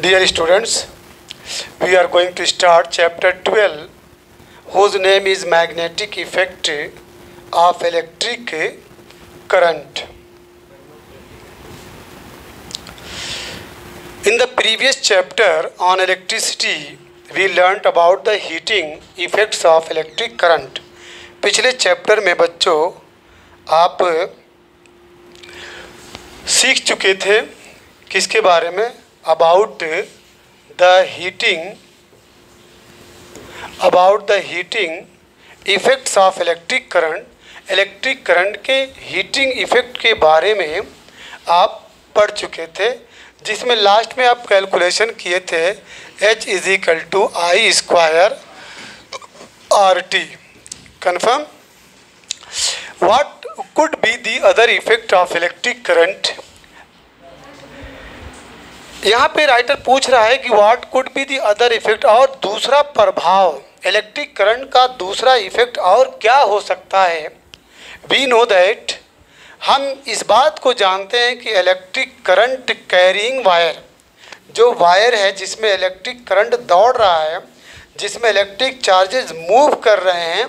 Dear students, we are going to start chapter 12, whose name is Magnetic Effect of Electric Current. In the previous chapter on electricity, we learnt about the heating effects of electric current. पिछले chapter में बच्चों आप सीख चुके थे किसके बारे में? about the heating effects of electric current. Electric current के हीटिंग इफेक्ट के बारे में आप पढ़ चुके थे, जिसमें लास्ट में आप कैलकुलेशन किए थे H is equal to I square RT. Confirm? What could be the other effect of electric current? यहाँ पे राइटर पूछ रहा है कि what could be the other effect, और दूसरा प्रभाव, इलेक्ट्रिक करंट का दूसरा इफेक्ट और क्या हो सकता है? वी नो दैट, हम इस बात को जानते हैं कि इलेक्ट्रिक करंट कैरिंग वायर, जो वायर है जिसमें इलेक्ट्रिक करंट दौड़ रहा है, जिसमें इलेक्ट्रिक चार्जेस मूव कर रहे हैं,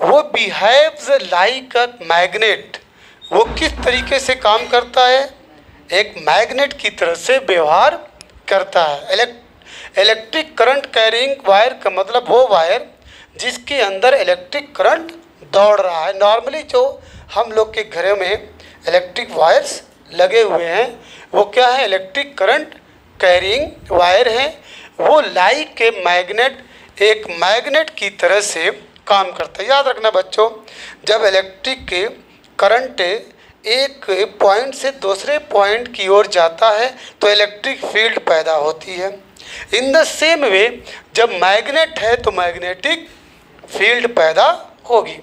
वो बिहेव्स लाइक अ मैग्नेट. वो किस तरीके से काम करता है? एक मैग्नेट की तरह से व्यवहार करता है. इलेक्ट्रिक करंट कैरिंग वायर का मतलब वो वायर जिसके अंदर इलेक्ट्रिक करंट दौड़ रहा है. नॉर्मली जो हम लोग के घरों में इलेक्ट्रिक वायर्स लगे हुए हैं वो क्या है? इलेक्ट्रिक करंट कैरिंग वायर है. वो लाइक ए मैग्नेट, एक मैग्नेट की तरह से काम करता है. याद रखना बच्चों, जब इलेक्ट्रिक करंट एक पॉइंट से दूसरे पॉइंट की ओर जाता है तो इलेक्ट्रिक फील्ड पैदा होती है. इन द सेम वे जब मैग्नेट है तो मैग्नेटिक फील्ड पैदा होगी.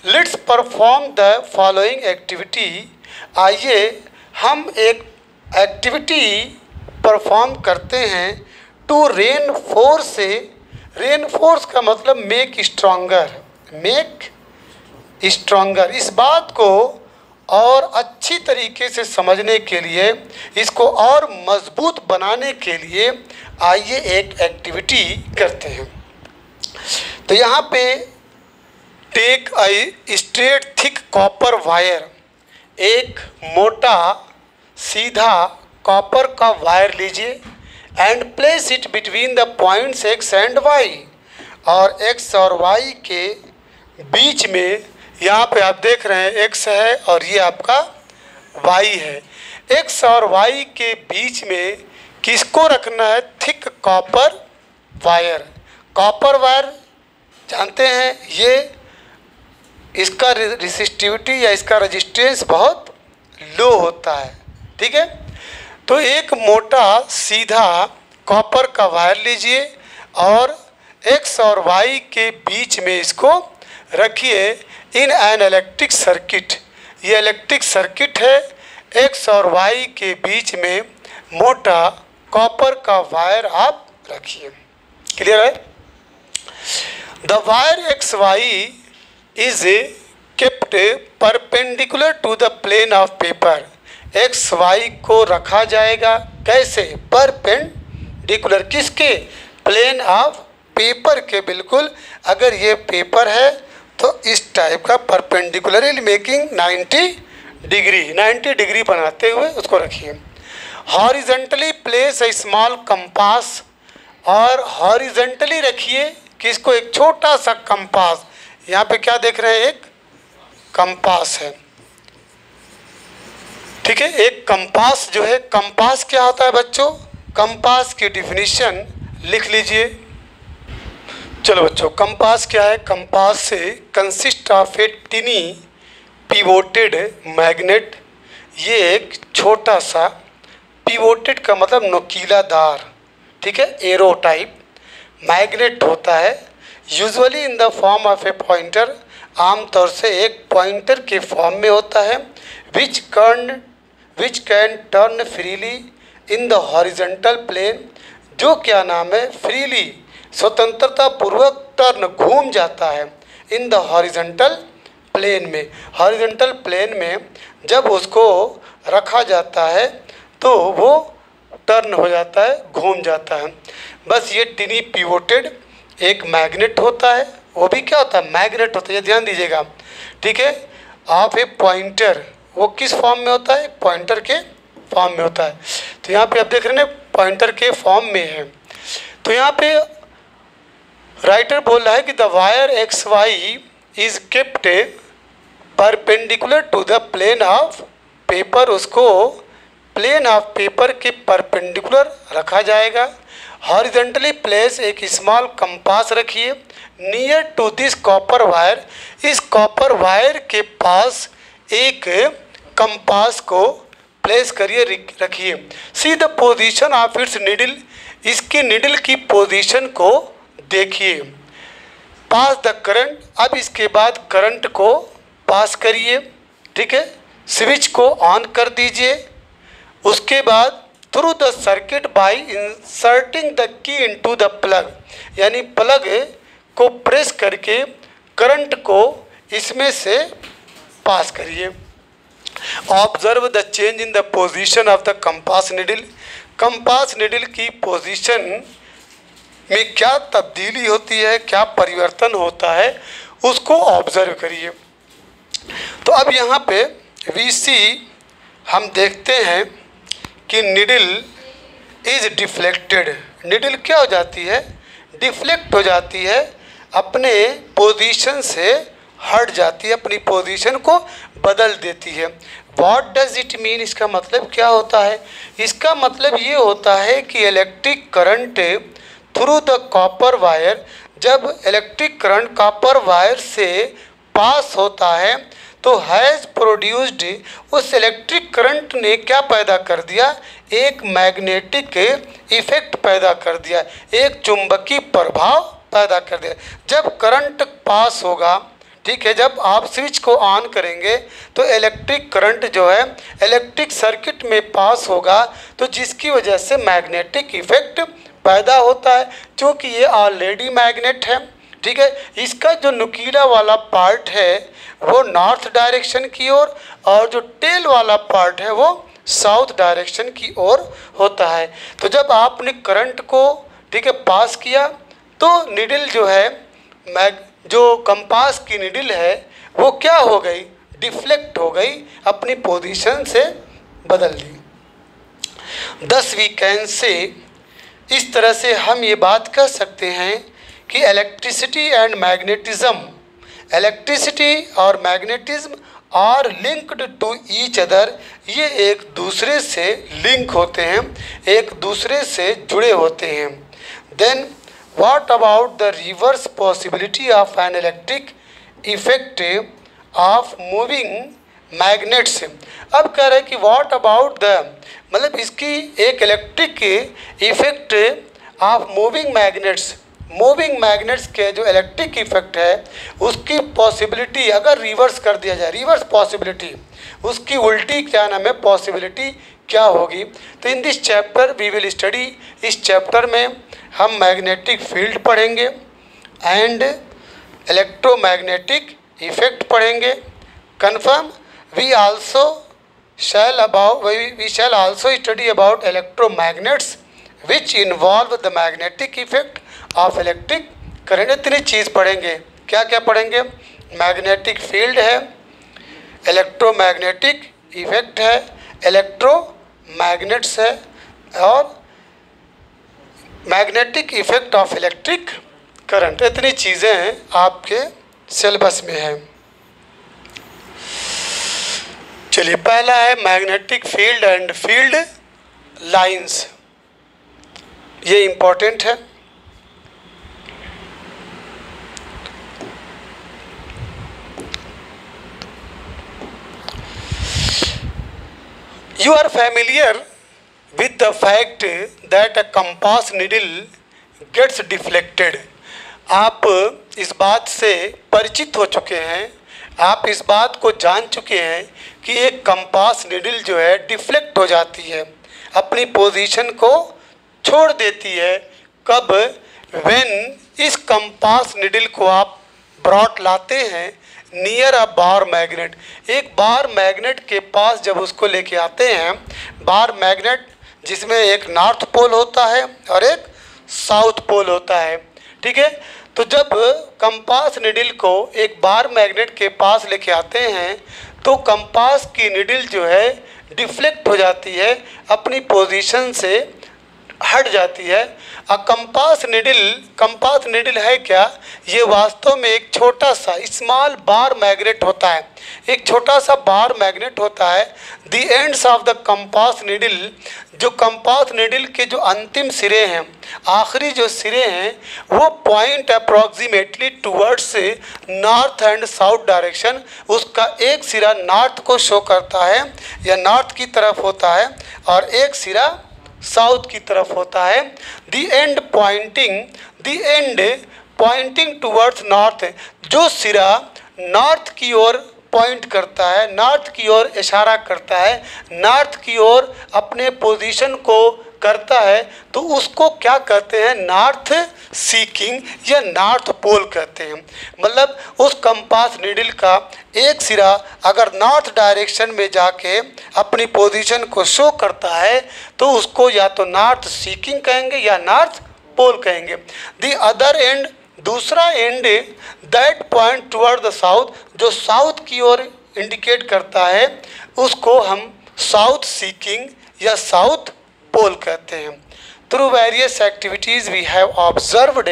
Let's perform the following activity. आइए हम एक एक्टिविटी परफॉर्म करते हैं. To reinforce. रेनफोर्स का मतलब मेक स्ट्रॉन्गर. Make stronger. इस बात को और अच्छी तरीके से समझने के लिए, इसको और मजबूत बनाने के लिए आइए एक एक्टिविटी करते हैं. तो यहाँ पे take a straight thick copper wire, एक मोटा सीधा कॉपर का वायर लीजिए and place it between the points x and y. और x और y के बीच में, यहाँ पे आप देख रहे हैं x है और ये आपका y है. x और y के बीच में किसको रखना है? Thick copper wire. Copper wire जानते हैं, ये इसका रेसिस्टिविटी या इसका रेजिस्टेंस बहुत लो होता है. ठीक है, तो एक मोटा सीधा कॉपर का वायर लीजिए और x और y के बीच में इसको रखिए इन एन इलेक्ट्रिक सर्किट. ये इलेक्ट्रिक सर्किट है. x और y के बीच में मोटा कॉपर का वायर आप रखिए. क्लियर है? The wire X Y is kept perpendicular to the plane of paper. X Y को रखा जाएगा कैसे? परपेंडिकुलर. किसके? प्लेन ऑफ पेपर के. बिल्कुल, अगर ये पेपर है तो इस टाइप का परपेंडिकुलरली मेकिंग 90 डिग्री बनाते हुए उसको रखिए. Horizontally place a small compass. और हॉरिजेंटली रखिए किसको? एक छोटा सा कंपास. यहाँ पे क्या देख रहे हैं? एक कंपास है. ठीक है, एक कंपास जो है, कंपास क्या होता है बच्चों? कंपास की डिफिनीशन लिख लीजिए. चलो बच्चों, कंपास क्या है? कंपास से consist of A टिनी pivoted magnet. ये एक छोटा सा, पिवोटेड का मतलब नुकीलादार, ठीक है, एरो टाइप मैग्नेट होता है. Usually in the form of a pointer. आमतौर से एक पॉइंटर के फॉर्म में होता है. Which can turn freely in the horizontal plane. जो क्या नाम है? फ्रीली, स्वतंत्रता पूर्वक टर्न, घूम जाता है इन द हॉरिजेंटल प्लेन में. हॉरिजेंटल प्लेन में जब उसको रखा जाता है तो वो टर्न हो जाता है, घूम जाता है। बस ये टिनी पिवोटेड एक मैग्नेट होता है, वो भी क्या होता है, मैग्नेट होता है, ये ध्यान दीजिएगा, ठीक है। ऑफ ए पॉइंटर, वो किस फॉर्म में होता है, पॉइंटर के फॉर्म में होता है। तो यहाँ पे आप देख रहे हैं पॉइंटर के फॉर्म में है। तो यहाँ पे राइटर बोल रहा है कि the wire X Y is kept perpendicular to the plane of paper, उसको प्लेन ऑफ पेपर के परपेंडिकुलर रखा जाएगा। हॉरिजॉन्टली प्लेस एक स्मॉल कंपास रखिए near to this copper wire, इस कॉपर वायर के पास एक कंपास को प्लेस करिए, रखिए। See the position of its needle, इसकी निडल की पोजीशन को देखिए। पास द करंट, अब इसके बाद करंट को पास करिए, ठीक है। स्विच को ऑन कर दीजिए। उसके बाद through the circuit by inserting the key into the plug, यानी प्लग को प्रेस करके करंट को इसमें से पास करिए। Observe the change in the position of the compass needle, compass needle की पोजीशन में क्या तब्दीली होती है, क्या परिवर्तन होता है, उसको ऑब्जर्व करिए। तो अब यहाँ पे VC हम देखते हैं कि निडल इज डिफ्लेक्टेड, निडल क्या हो जाती है, डिफ्लेक्ट हो जाती है, अपने पोजीशन से हट जाती है, अपनी पोजीशन को बदल देती है। व्हाट डज इट मीन, इसका मतलब क्या होता है, इसका मतलब ये होता है कि electric current through the copper wire, जब इलेक्ट्रिक करंट कॉपर वायर से पास होता है तो हैज़ प्रोड्यूस्ड, उस इलेक्ट्रिक करंट ने क्या पैदा कर दिया, एक मैग्नेटिक इफेक्ट पैदा कर दिया, एक चुंबकीय प्रभाव पैदा कर दिया। जब करंट पास होगा, ठीक है, जब आप स्विच को ऑन करेंगे तो इलेक्ट्रिक करंट जो है इलेक्ट्रिक सर्किट में पास होगा, तो जिसकी वजह से मैग्नेटिक इफेक्ट पैदा होता है। क्योंकि ये ऑलरेडी मैग्नेट है, ठीक है, इसका जो नुकीला वाला पार्ट है वो नॉर्थ डायरेक्शन की ओर और जो टेल वाला पार्ट है वो साउथ डायरेक्शन की ओर होता है। तो जब आपने करंट को, ठीक है, पास किया तो निडल जो है, जो कंपास की निडल है वो क्या हो गई, डिफ्लेक्ट हो गई, अपनी पोजीशन से बदल दी। दस वी कैन से, इस तरह से हम ये बात कर सकते हैं कि इलेक्ट्रिसिटी एंड मैग्नेटिज्म, इलेक्ट्रिसिटी और magnetism are linked to each other, ये एक दूसरे से लिंक होते हैं, एक दूसरे से जुड़े होते हैं। Then what about the reverse possibility of an electric effect of moving magnets. अब कह रहे हैं कि व्हाट अबाउट द, मतलब इसकी एक electric effect of moving magnets, moving magnets के जो इलेक्ट्रिक इफेक्ट है उसकी पॉसिबिलिटी अगर रिवर्स कर दिया जाए, रिवर्स पॉसिबिलिटी, उसकी उल्टी क्या नाम है, पॉसिबिलिटी क्या होगी। तो in this chapter we will study, इस चैप्टर में हम मैग्नेटिक फील्ड पढ़ेंगे एंड इलेक्ट्रोमैग्नेटिक इफेक्ट पढ़ेंगे। Confirm we also shall about we shall also study about electromagnets which involve the magnetic effect of electric current। इतनी चीज़ पढ़ेंगे, क्या क्या पढ़ेंगे, मैग्नेटिक फील्ड है, इलेक्ट्रोमैग्नेटिक इफेक्ट है, इलेक्ट्रोमैग्नेट्स है और magnetic effect of electric current. इतनी चीज़ें आपके सिलेबस में है। चलिए, पहला है magnetic field and field lines, ये इम्पोर्टेंट है। You are familiar with the fact that a compass needle gets deflected। आप इस बात से परिचित हो चुके हैं, आप इस बात को जान चुके हैं कि एक कंपास निडल जो है डिफ्लेक्ट हो जाती है, अपनी पोजीशन को छोड़ देती है। कब, व्हेन इस कंपास निडल को आप ब्रॉट लाते हैं नियर अ बार मैग्नेट, एक बार मैग्नेट के पास जब उसको लेके आते हैं, बार मैग्नेट जिसमें एक नॉर्थ पोल होता है और एक साउथ पोल होता है। ठीक है, तो जब कंपास निडल को एक बार मैग्नेट के पास लेके आते हैं तो कंपास की निडल जो है डिफ्लेक्ट हो जाती है, अपनी पोजीशन से हट जाती है। कंपास निडल है क्या? ये वास्तव में एक छोटा सा स्मॉल बार मैग्नेट होता है, एक छोटा सा बार मैग्नेट होता है। The ends of the compass needle, जो कंपास निडल के जो अंतिम सिरे हैं, आखिरी जो सिरे हैं, वो point approximately towards north and south direction. उसका एक सिरा नॉर्थ को शो करता है या नॉर्थ की तरफ होता है और एक सिरा साउथ की तरफ होता है। The end pointing towards north, जो सिरा नॉर्थ की ओर पॉइंट करता है, नॉर्थ की ओर इशारा करता है, नॉर्थ की ओर अपने पोजीशन को करता है, तो उसको क्या कहते हैं? नॉर्थ सीकिंग या नॉर्थ पोल कहते हैं। मतलब उस कंपास निडल का एक सिरा अगर नॉर्थ डायरेक्शन में जाके अपनी पोजीशन को शो करता है तो उसको या तो नॉर्थ सीकिंग कहेंगे या नॉर्थ पोल कहेंगे। द अदर एंड, दूसरा end, that point toward the south, जो साउथ की ओर इंडिकेट करता है, उसको हम साउथ सीकिंग या साउथ पोल कहते हैं। Through various activities we have observed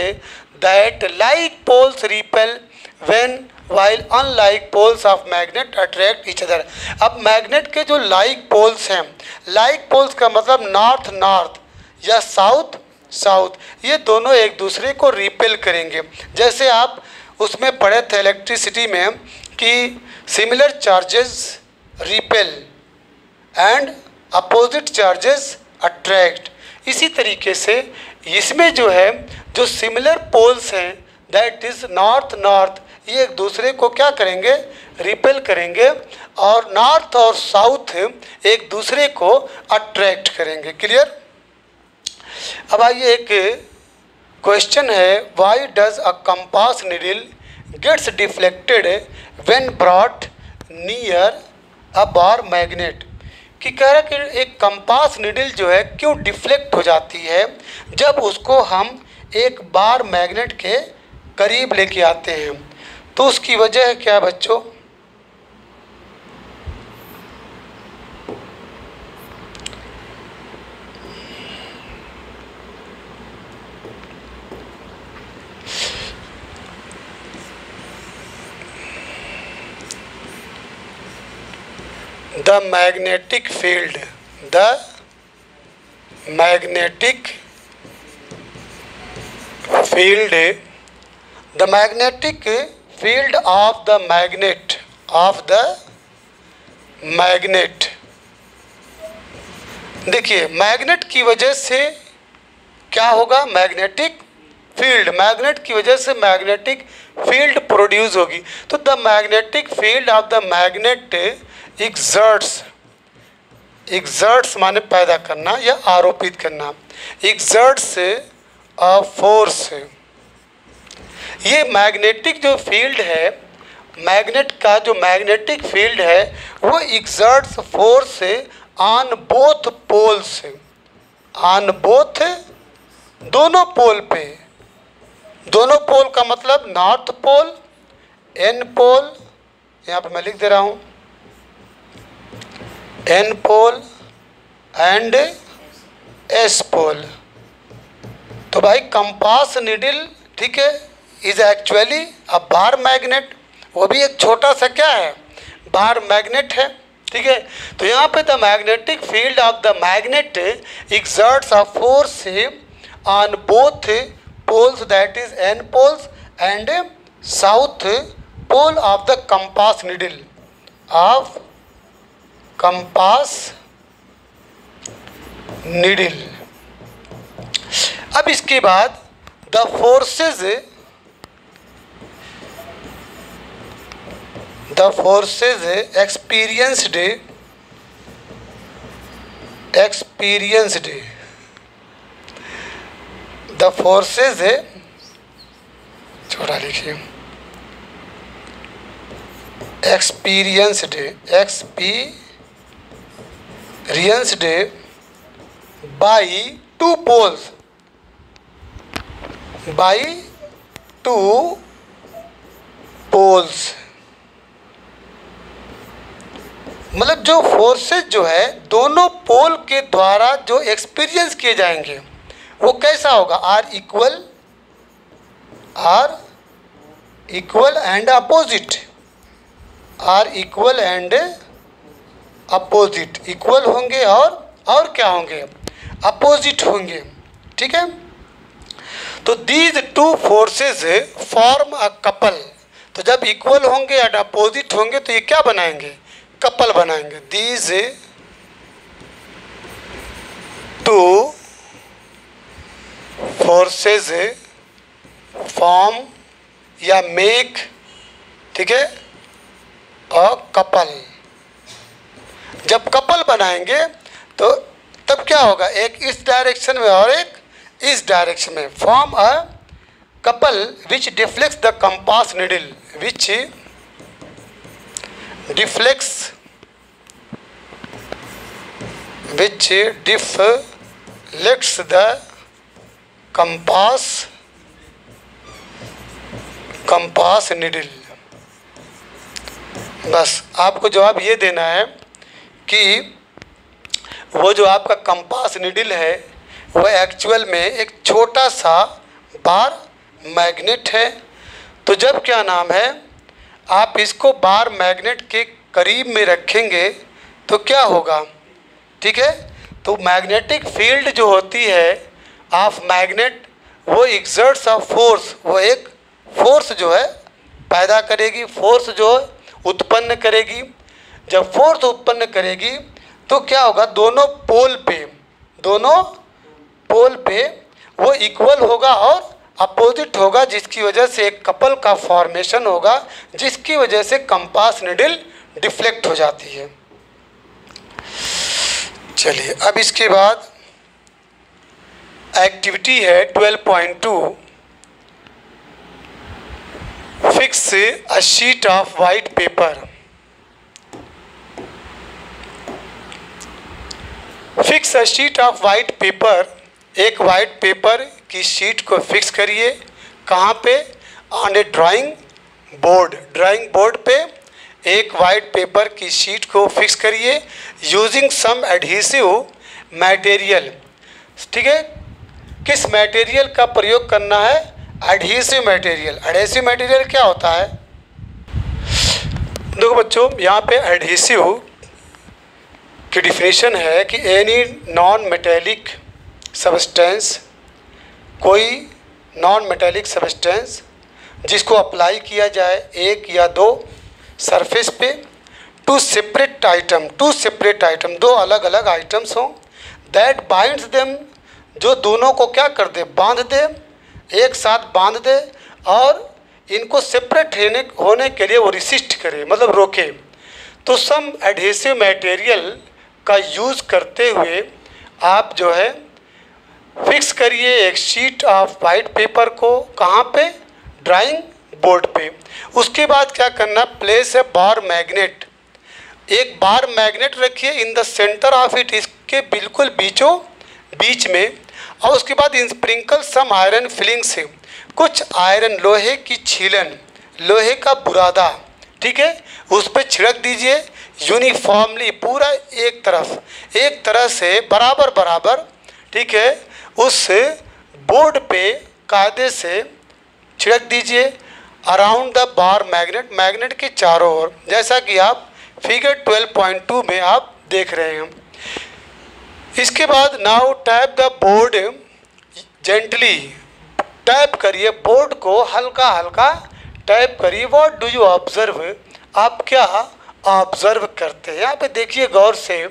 that like poles repel when while unlike poles of magnet attract each other। अब मैग्नेट के जो लाइक पोल्स हैं, लाइक पोल्स का मतलब नॉर्थ नॉर्थ या साउथ साउथ, ये दोनों एक दूसरे को रिपेल करेंगे। जैसे आप उसमें पढ़े थे इलेक्ट्रिसिटी में कि similar charges repel and opposite charges attract, इसी तरीके से इसमें जो है जो सिमिलर पोल्स हैं, दैट इज नॉर्थ नॉर्थ, ये एक दूसरे को क्या करेंगे? रिपेल करेंगे, और नॉर्थ और साउथ एक दूसरे को अट्रैक्ट करेंगे। क्लियर? अब आइए, एक क्वेश्चन है, why does a compass needle gets deflected when brought near a bar magnet. कि कह रहा है कि एक कंपास निडल जो है क्यों डिफ्लेक्ट हो जाती है जब उसको हम एक बार मैग्नेट के करीब लेके आते हैं। तो उसकी वजह है क्या बच्चों? The magnetic field of the magnet, देखिए मैग्नेट की वजह से क्या होगा? मैग्नेटिक की वजह से मैग्नेटिक फील्ड प्रोड्यूस होगी। तो the magnetic field of the magnet exerts माने पैदा करना या आरोपित करना, एग्जर्ट्स अ फोर्स। ये मैग्नेटिक जो फील्ड है, मैग्नेट का जो मैग्नेटिक फील्ड है, वो exerts force on both poles, on both, दोनों पोल पे। दोनों पोल का मतलब नॉर्थ पोल, एन पोल, यहाँ पे मैं लिख दे रहा हूँ, N pole and S pole. तो भाई कंपास निडल, ठीक है, is actually a bar magnet, वो भी एक छोटा सा क्या है? बार मैग्नेट है। ठीक है, तो यहाँ पे the magnetic field of the magnet exerts a force on both poles, that is N poles and south pole of the compass needle of compass needle. अब इसके बाद the forces experienced the forces, छोटा लिखिए, experienced by two poles, by two poles. मतलब जो forces जो है दोनों पोल के द्वारा जो एक्सपीरियंस किए जाएंगे वो कैसा होगा, are equal and opposite, are equal and opposite, equal होंगे और क्या होंगे, अपोजिट होंगे। ठीक है, तो these two forces form a couple. तो जब इक्वल होंगे एंड अपोजिट होंगे तो ये क्या बनाएंगे, कपल बनाएंगे। दीज टू फोर्सेस फॉर्म या मेक, ठीक है, अ कपल। जब कपल बनाएंगे तो तब क्या होगा, एक इस डायरेक्शन में और एक इस डायरेक्शन में, form a couple which deflects the compass needle, which deflects the compass needle. बस आपको जवाब ये देना है कि वो जो आपका कंपास नीडल है वो एक्चुअल में एक छोटा सा बार मैग्नेट है। तो जब क्या नाम है, आप इसको बार मैग्नेट के करीब में रखेंगे तो क्या होगा, ठीक है, तो मैग्नेटिक फील्ड जो होती है ऑफ मैग्नेट वो एक्सर्ट्स अ फोर्स, वो एक फोर्स जो है पैदा करेगी, फोर्स जो उत्पन्न करेगी। जब फोर्स उत्पन्न करेगी तो क्या होगा, दोनों पोल पे वो इक्वल होगा और अपोजिट होगा, जिसकी वजह से एक कपल का फॉर्मेशन होगा, जिसकी वजह से कंपास नीडल डिफ्लेक्ट हो जाती है। चलिए अब इसके बाद एक्टिविटी है 12.2, fix a sheet of white paper. Fix a sheet of white paper, एक वाइट पेपर की शीट को फिक्स करिए। कहाँ पे, ऑन ए ड्राइंग बोर्ड पे एक वाइट पेपर की शीट को फिक्स करिए यूजिंग सम एडहेसिव मटेरियल। ठीक है, किस मटेरियल का प्रयोग करना है, एडहेसिव मटेरियल। एडहेसिव मटेरियल क्या होता है, देखो बच्चों यहाँ पे एडहेसिव की डिफिनीशन है कि एनी नॉन मेटेलिक सब्सटेंस, कोई नॉन मेटेलिक सब्सटेंस जिसको अप्लाई किया जाए एक या दो सरफेस पे, टू सेपरेट आइटम, दो अलग अलग आइटम्स हों, दैट बाइंड्स देम, जो दोनों को क्या कर दे, बांध दे, एक साथ बांध दे और इनको सेपरेट होने के लिए वो रिसिस्ट करे, मतलब रोके। तो सम एडहेसिव मटेरियल का यूज़ करते हुए आप जो है फिक्स करिए एक शीट ऑफ वाइट पेपर को, कहाँ पे, ड्राइंग बोर्ड पे। उसके बाद क्या करना, प्लेस है बार मैग्नेट, एक बार मैग्नेट रखिए in the centre of it, इसके बिल्कुल बीच में, और उसके बाद स्प्रिंकल सम आयरन फिलिंग से, कुछ आयरन, लोहे की छीलन, लोहे का बुरादा, ठीक है, उस पर छिड़क दीजिए यूनिफॉर्मली, पूरा एक तरह से बराबर, ठीक है, उस बोर्ड पे कायदे से छिड़क दीजिए अराउंड द बार मैग्नेट के चारों ओर, जैसा कि आप फिगर 12.2 में आप देख रहे हैं। इसके बाद now tap the board gently, tap करिए बोर्ड को, हल्का हल्का टैप करिए। व्हाट डू यू ऑब्जर्व, आप क्या ऑब्जर्व करते हैं। यहाँ पे देखिए गौर से,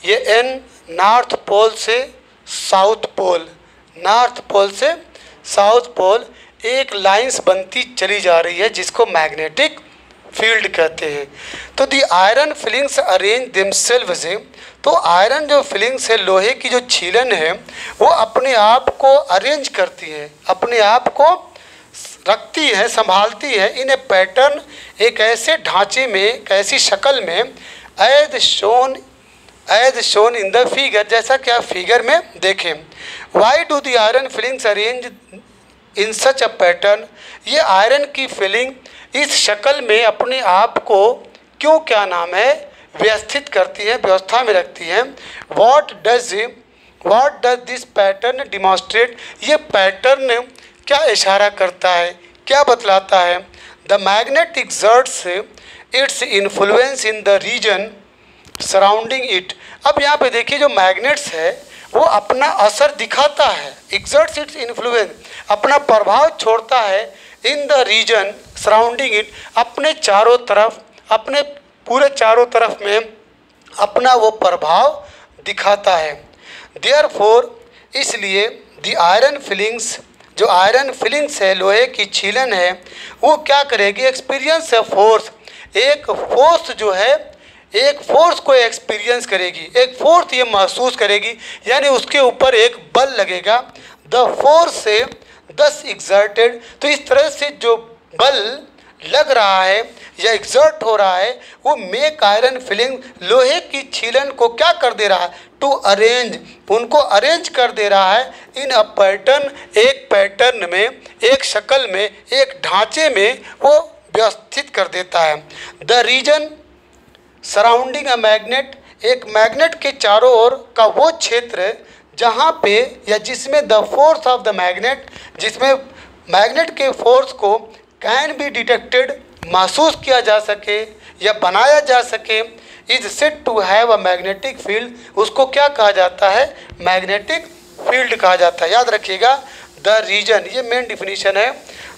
ये एन नॉर्थ पोल से साउथ पोल, नॉर्थ पोल से साउथ पोल एक लाइंस बनती चली जा रही है, जिसको मैग्नेटिक फील्ड कहते हैं। तो दी आयरन फिलिंग्स अरेंज देमसेल्व्स, तो आयरन जो फिलिंग्स है, लोहे की जो छीलन है, वो अपने आप को अरेंज करती है, अपने आप को रखती है, संभालती है, इन ए पैटर्न, एक ऐसे ढांचे में, एक ऐसी शक्ल में, as shown as shown in the figure, जैसा कि आप फिगर में देखें। Why do the iron filings arrange in such a pattern, ये आयरन की फिलिंग इस शक्ल में अपने आप को क्यों, क्या नाम है, व्यवस्थित करती है, व्यवस्था में रखती है। What does this pattern demonstrate, ये पैटर्न क्या इशारा करता है, क्या बतलाता है। The magnet exerts its influence in the region surrounding it. अब यहाँ पे देखिए जो मैग्नेट्स है वो अपना असर दिखाता है, एक्सर्ट्स इट्स इन्फ्लुएंस, अपना प्रभाव छोड़ता है in the region surrounding it, अपने चारों तरफ, अपने पूरे चारों तरफ में अपना वो प्रभाव दिखाता है। देयरफॉर, इसलिए द आयरन फिलिंग्स, जो आयरन फिलिंग्स है, लोहे की छीलन है, वो क्या करेगी, एक्सपीरियंस है फोर्स, एक फोर्स जो है, एक फोर्स को एक्सपीरियंस करेगी, एक फोर्स ये महसूस करेगी, यानी उसके ऊपर एक बल लगेगा। द फोर्स से दस एग्जर्टेड, तो इस तरह से जो बल लग रहा है या एग्जर्ट हो रहा है वो मेक आयरन फिलिंग, लोहे की छीलन को क्या कर दे रहा है, टू अरेंज, उनको अरेंज कर दे रहा है इन अ पैटर्न, एक पैटर्न में, एक शक्ल में, एक ढांचे में वो व्यवस्थित कर देता है। The region surrounding a magnet, एक मैग्नेट के चारों ओर का वो क्षेत्र जहाँ पे या जिसमें the force of the magnet, जिसमें मैग्नेट के फोर्स को कैन बी डिटेक्टेड, महसूस किया जा सके या बनाया जा सके, is said to have a magnetic field, उसको क्या कहा जाता है, मैग्नेटिक फील्ड कहा जाता है। याद रखिएगा, द रीजन, ये मेन डिफिनीशन है,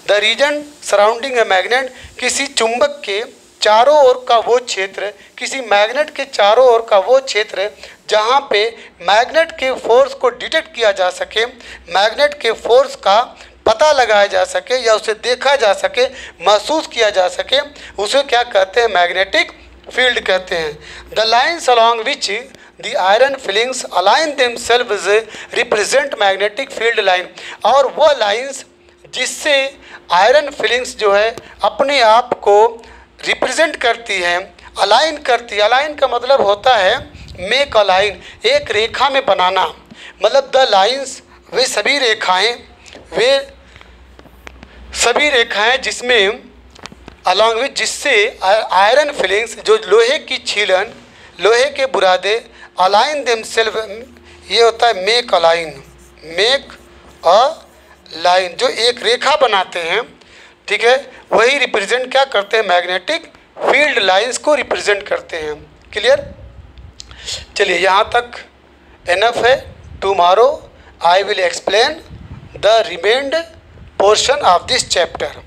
the region surrounding a magnet, किसी चुंबक के चारों ओर का वो क्षेत्र, किसी मैग्नेट के चारों ओर का वो क्षेत्र जहाँ पे मैग्नेट के फोर्स को डिटेक्ट किया जा सके, मैग्नेट के फोर्स का पता लगाया जा सके या उसे देखा जा सके, महसूस किया जा सके, उसे क्या कहते हैं, मैग्नेटिक फील्ड कहते हैं। The lines along which the iron fillings align themselves represent magnetic field line, और वो लाइन्स जिससे आयरन फिलिंग्स जो है अपने आप को रिप्रेजेंट करती हैं, अलाइन करती है। अलाइन का मतलब होता है मेक अ लाइन, एक रेखा में बनाना, मतलब द लाइन्स, वे सभी रेखाएं, वे सभी रेखाएं जिसमें अलॉन्ग विथ, जिससे आयरन फिलिंग्स, जो लोहे की छीलन, लोहे के बुरादे, अलाइन देमसेल्व, ये होता है make a line, make a line, जो एक रेखा बनाते हैं, ठीक है, वही रिप्रेजेंट क्या करते हैं, मैग्नेटिक फील्ड लाइंस को रिप्रेजेंट करते हैं। क्लियर, चलिए यहाँ तक एनफ है। Tomorrow I will explain the remained portion of this chapter.